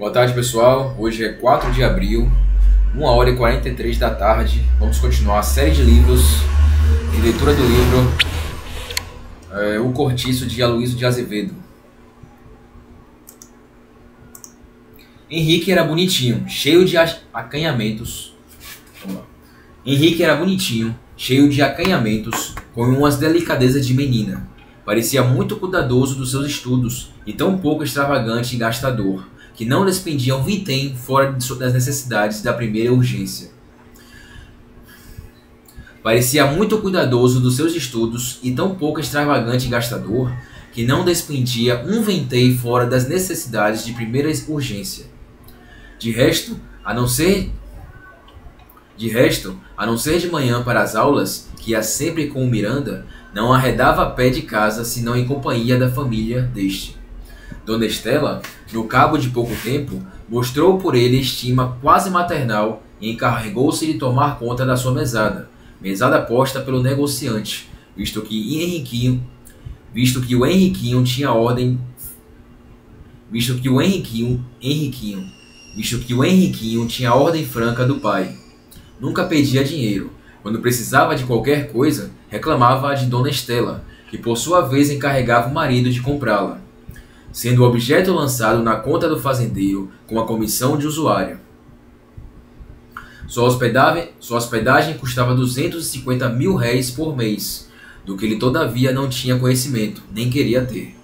Boa tarde, pessoal. Hoje é 4 de abril, 1h43 da tarde. Vamos continuar a série de livros de leitura do livro O Cortiço, de Aloysio de Azevedo. Henrique era bonitinho, cheio de acanhamentos. Henrique era bonitinho, cheio de acanhamentos, com umas delicadezas de menina. Parecia muito cuidadoso dos seus estudos e tão pouco extravagante e gastador, que não despendia um vintém fora das necessidades da primeira urgência. Parecia muito cuidadoso dos seus estudos e tão pouco extravagante e gastador, que não despendia um vintém fora das necessidades de primeira urgência. De resto, a não ser de manhã para as aulas, que ia sempre com o Miranda, não arredava pé de casa senão em companhia da família deste. Dona Estela, no cabo de pouco tempo, mostrou por ele estima quase maternal e encarregou-se de tomar conta da sua mesada posta pelo negociante, visto que o Henriquinho tinha ordem franca do pai. Nunca pedia dinheiro. Quando precisava de qualquer coisa, reclamava de Dona Estela, que por sua vez encarregava o marido de comprá-la, sendo o objeto lançado na conta do fazendeiro com a comissão de usuário. Sua hospedagem custava 250 mil réis por mês, do que ele todavia não tinha conhecimento, nem queria ter.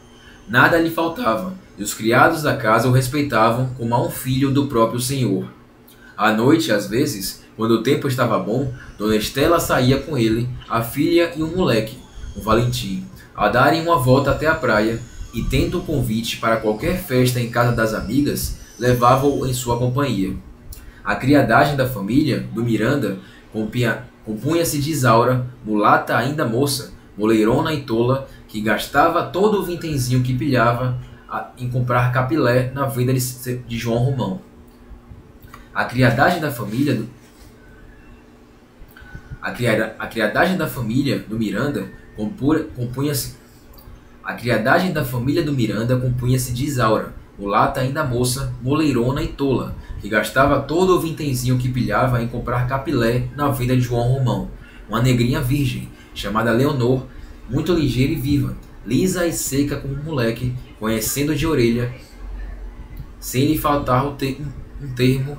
Nada lhe faltava, e os criados da casa o respeitavam como a um filho do próprio senhor. À noite, às vezes, quando o tempo estava bom, Dona Estela saía com ele, a filha e um moleque, o Valentim, a darem uma volta até a praia, e tendo convite para qualquer festa em casa das amigas, levava-o em sua companhia. A criadagem da família, do Miranda, compunha-se de Isaura, mulata ainda moça, moleirona e tola, que gastava todo o vintenzinho que pilhava em comprar capilé na venda de João Romão. A criadagem da família do Miranda compunha-se de Isaura, mulata ainda moça, moleirona e tola, que gastava todo o vintenzinho que pilhava em comprar capilé na venda de João Romão, uma negrinha virgem, chamada Leonor, muito ligeira e viva, lisa e seca como um moleque, conhecendo de orelha, sem lhe faltar um termo.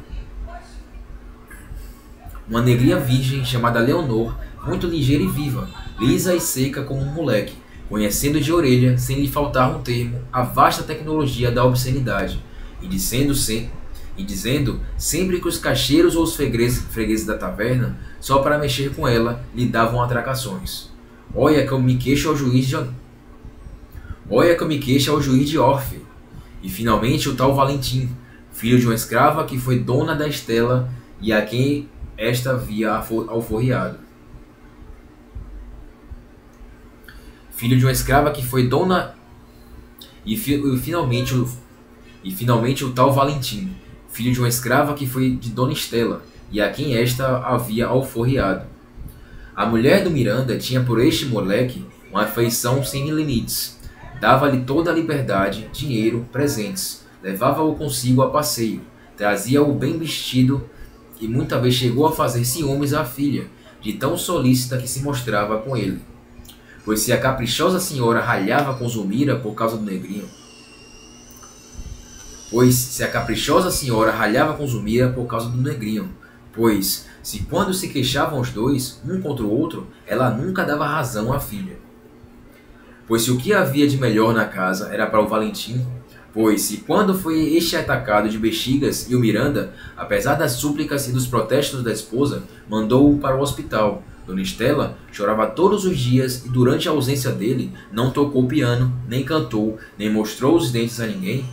Uma negrinha virgem chamada Leonor, muito ligeira e viva, lisa e seca como um moleque, conhecendo de orelha, sem lhe faltar um termo, a vasta tecnologia da obscenidade, e dizendo sempre que os cacheiros ou os fregueses da taverna, só para mexer com ela, lhe davam atracações. Olha que eu me queixo ao juiz de Orfe. E finalmente o tal Valentim, filho de uma escrava que foi dona da Estela e a quem esta havia alforriado. Filho de uma escrava que foi dona... E finalmente o tal Valentim, filho de uma escrava que foi de Dona Estela, e a quem esta havia alforriado. A mulher do Miranda tinha por este moleque uma afeição sem limites. Dava-lhe toda a liberdade, dinheiro, presentes. Levava-o consigo a passeio. Trazia-o bem vestido e muita vez chegou a fazer ciúmes à filha, de tão solícita que se mostrava com ele. Pois se a caprichosa senhora ralhava com Zulmira por causa do negrinho, pois se quando se queixavam os dois, um contra o outro, ela nunca dava razão à filha. Pois se o que havia de melhor na casa era para o Valentim, pois se quando foi este atacado de bexigas e o Miranda, apesar das súplicas e dos protestos da esposa, mandou-o para o hospital, Dona Estela chorava todos os dias e durante a ausência dele não tocou piano, nem cantou, nem mostrou os dentes a ninguém.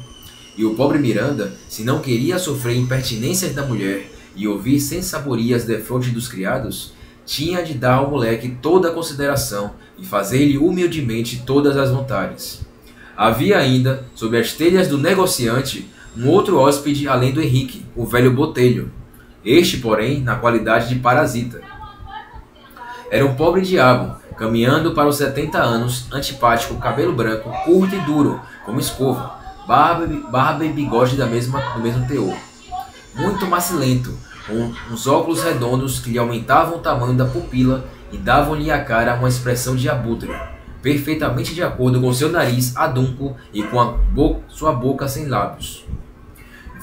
E o pobre Miranda, se não queria sofrer impertinências da mulher e ouvir sensaborias defronte dos criados, tinha de dar ao moleque toda a consideração e fazer-lhe humildemente todas as vontades. Havia ainda, sob as telhas do negociante, um outro hóspede além do Henrique, o velho Botelho. Este, porém, na qualidade de parasita. Era um pobre diabo, caminhando para os 70 anos, antipático, cabelo branco, curto e duro, como escova, barba e bigode do mesmo teor. Muito macilento, com uns óculos redondos que lhe aumentavam o tamanho da pupila e davam-lhe à cara uma expressão de abutre, perfeitamente de acordo com seu nariz adunco e com sua boca sem lábios.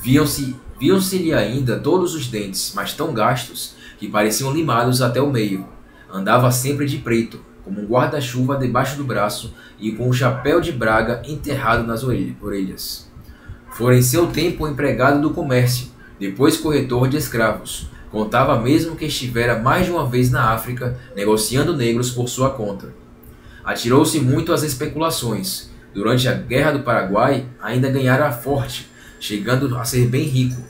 Viam-se-lhe ainda todos os dentes, mas tão gastos que pareciam limados até o meio. Andava sempre de preto, como um guarda-chuva debaixo do braço e com um chapéu de braga enterrado nas orelhas. Fora em seu tempo empregado do comércio, depois corretor de escravos. Contava mesmo que estivera mais de uma vez na África, negociando negros por sua conta. Atirou-se muito às especulações. Durante a Guerra do Paraguai, ainda ganhara forte, chegando a ser bem rico.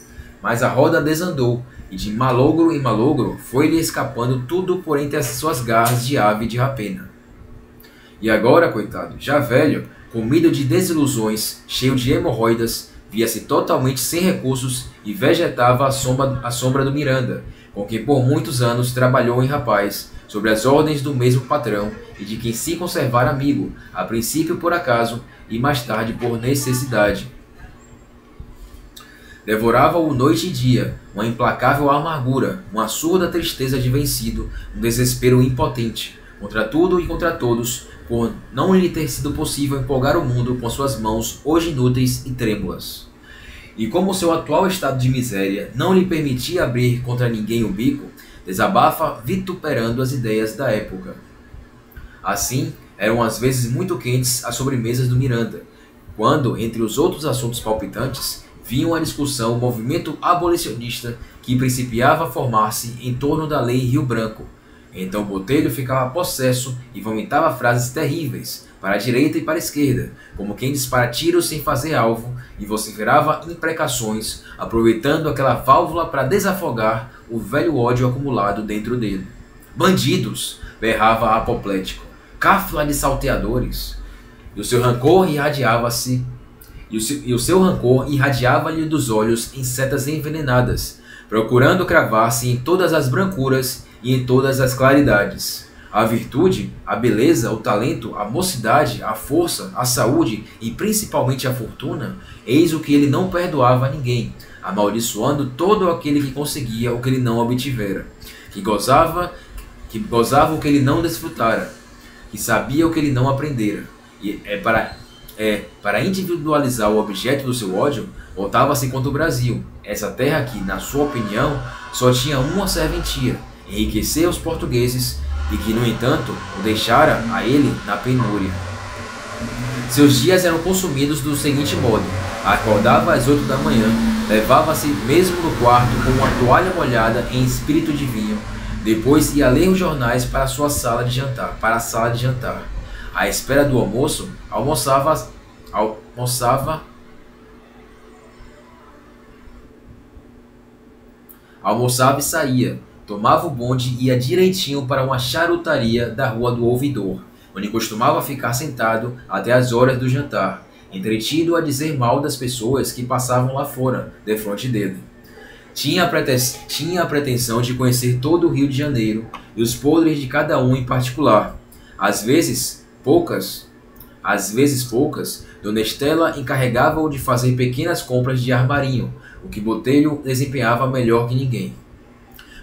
Mas a roda desandou, e de malogro em malogro foi-lhe escapando tudo por entre as suas garras de ave de rapena. E agora, coitado, já velho, comido de desilusões, cheio de hemorroidas, via-se totalmente sem recursos e vegetava à sombra do Miranda, com quem por muitos anos trabalhou em rapaz, sob as ordens do mesmo patrão e de quem se conservara amigo, a princípio por acaso e mais tarde por necessidade. Devorava-o noite e dia, uma implacável amargura, uma surda tristeza de vencido, um desespero impotente, contra tudo e contra todos, por não lhe ter sido possível empolgar o mundo com suas mãos hoje inúteis e trêmulas. E como seu atual estado de miséria não lhe permitia abrir contra ninguém o bico, desabafa vituperando as ideias da época. Assim, eram às vezes muito quentes as sobremesas do Miranda, quando, entre os outros assuntos palpitantes, vinham à discussão o movimento abolicionista que principiava a formar-se em torno da Lei Rio Branco. Então Botelho ficava possesso e vomitava frases terríveis, para a direita e para a esquerda, como quem dispara tiros sem fazer alvo, e vociferava imprecações, aproveitando aquela válvula para desafogar o velho ódio acumulado dentro dele. Bandidos! Berrava apoplético. Cáfila de salteadores! E o seu rancor irradiava-se e o seu rancor irradiava-lhe dos olhos em setas envenenadas, procurando cravar-se em todas as brancuras e em todas as claridades. A virtude, a beleza, o talento, a mocidade, a força, a saúde e principalmente a fortuna, eis o que ele não perdoava a ninguém, amaldiçoando todo aquele que conseguia o que ele não obtivera, que gozava o que ele não desfrutara, que sabia o que ele não aprendera. E para individualizar o objeto do seu ódio, voltava-se contra o Brasil, essa terra que, na sua opinião, só tinha uma serventia: enriquecer os portugueses, e que, no entanto, o deixara a ele na penúria. Seus dias eram consumidos do seguinte modo: acordava às 8 da manhã, levava-se mesmo no quarto com uma toalha molhada em espírito de vinho, depois ia ler os jornais para a sala de jantar. À espera do almoço, almoçava e saía. Tomava o bonde e ia direitinho para uma charutaria da Rua do Ouvidor, onde costumava ficar sentado até as horas do jantar, entretido a dizer mal das pessoas que passavam lá fora, defronte dele. Tinha a pretensão de conhecer todo o Rio de Janeiro e os podres de cada um em particular. Às vezes poucas, Dona Estela encarregava-o de fazer pequenas compras de armarinho, o que Botelho desempenhava melhor que ninguém.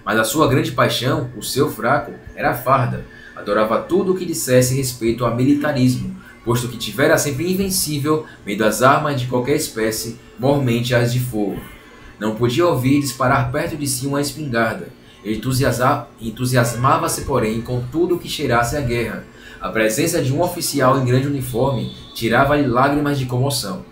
Mas a sua grande paixão, o seu fraco, era a farda. Adorava tudo o que dissesse respeito ao militarismo, posto que tivera sempre invencível medo às armas de qualquer espécie, mormente as de fogo. Não podia ouvir disparar perto de si uma espingarda. Entusiasmava-se, porém, com tudo o que cheirasse a guerra. A presença de um oficial em grande uniforme tirava-lhe lágrimas de comoção.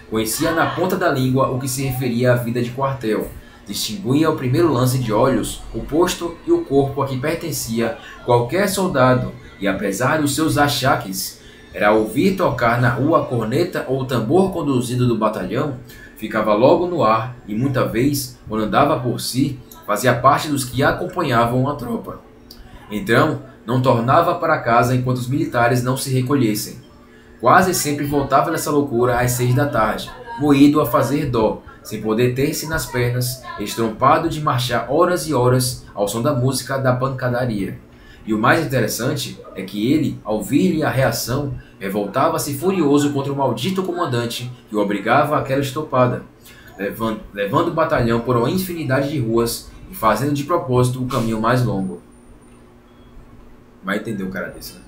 Conhecia na ponta da língua o que se referia à vida de quartel. Distinguia ao primeiro lance de olhos o posto e o corpo a que pertencia qualquer soldado, e apesar dos seus achaques, era ouvir tocar na rua a corneta ou o tambor conduzido do batalhão, ficava logo no ar e muita vez, quando andava por si, fazia parte dos que acompanhavam a tropa. Então, não tornava para casa enquanto os militares não se recolhessem. Quase sempre voltava dessa loucura às 6 da tarde, moído a fazer dó, sem poder ter-se nas pernas, estrompado de marchar horas e horas ao som da música da pancadaria. E o mais interessante é que ele, ao ver-lhe a reação, revoltava-se furioso contra o maldito comandante que o obrigava àquela estopada, levando o batalhão por uma infinidade de ruas e fazendo de propósito o caminho mais longo. Vai entender um cara desse, né?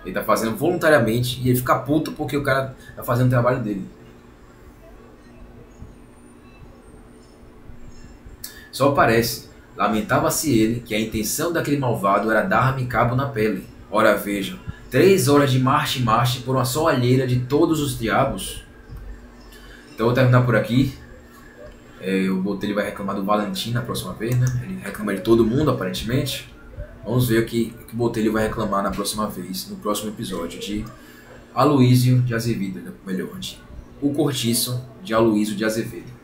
Ele tá fazendo voluntariamente e ele fica puto porque o cara tá fazendo o trabalho dele. Só parece, lamentava-se ele, que a intenção daquele malvado era dar-me cabo na pele. Ora vejam, 3 horas de marche por uma só alheira de todos os diabos. Então eu vou terminar por aqui. O Botelho vai reclamar do Valentim na próxima vez, né? Ele reclama de todo mundo, aparentemente. Vamos ver o que o Botelho vai reclamar na próxima vez, no próximo episódio de Aloísio de Azevedo, melhor, o Cortiço de Aloísio de Azevedo.